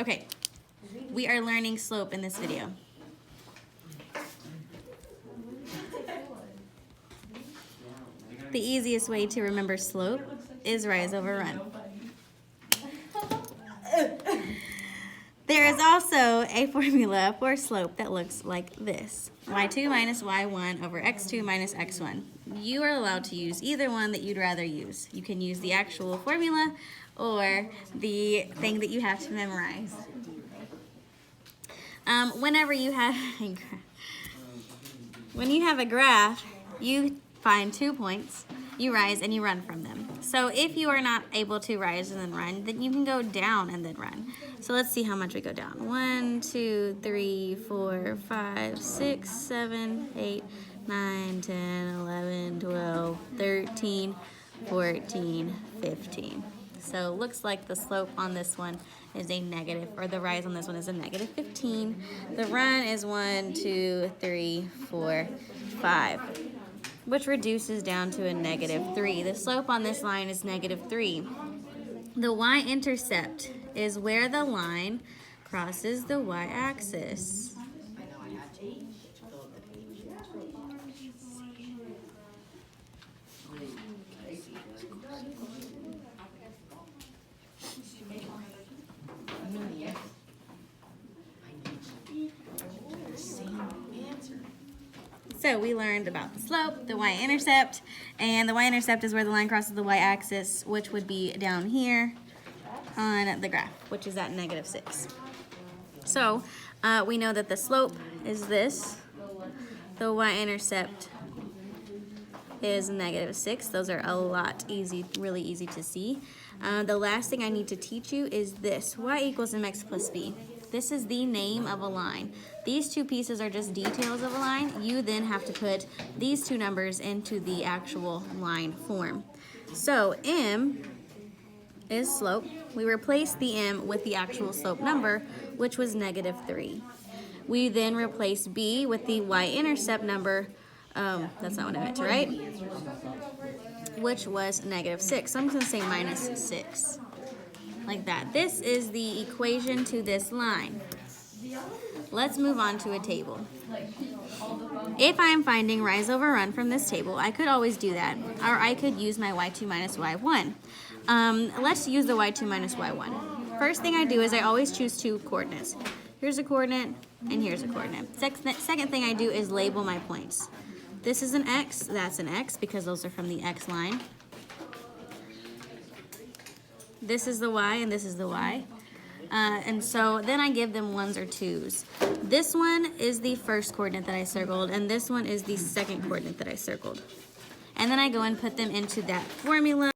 Okay, we are learning slope in this video. The easiest way to remember slope is rise over run. There is also a formula for slope that looks like this. y2 minus y1 over x2 minus x1. You are allowed to use either one that you'd rather use. You can use the actual formula or the thing that you have to memorize. Whenever you have when you have a graph, you find 2 points, you rise and you run from them. So if you are not able to rise and then run, then you can go down and then run. So let's see how much we go down. 1, 2, 3, 4, 5, 6, 7, 8, 9, 10, 11, 12, 13, 14, 15. So looks like the slope on this one is a negative, or the rise on this one is a negative 15. The run is 1, 2, 3, 4, 5, which reduces down to a negative 3. The slope on this line is negative 3. The y-intercept is where the line crosses the y-axis. So we learned about the slope, the y-intercept, and the y-intercept is where the line crosses the y-axis, which would be down here on the graph, which is at negative 6. So we know that the slope is this. The y-intercept is negative 6. Those are a lot really easy to see. The last thing I need to teach you is this. Y equals mx plus b. This is the name of a line. These two pieces are just details of a line. You then have to put these two numbers into the actual line form. So m is slope. We replace the m with the actual slope number, which was negative 3. We then replace b with the y-intercept number. That's not what I meant to write. Which was negative 6. So I'm just going to say minus 6. Like that. This is the equation to this line. Let's move on to a table. If I'm finding rise over run from this table, I could always do that. Or I could use my y2 minus y1. Let's use the y2 minus y1. First thing I do is I always choose two coordinates. Here's a coordinate and here's a coordinate. Second thing I do is label my points. This is an x, that's an x because those are from the x line. This is the y and this is the y. And so then I give them 1s or 2s. This one is the first coordinate that I circled, and this one is the second coordinate that I circled. And then I go and put them into that formula.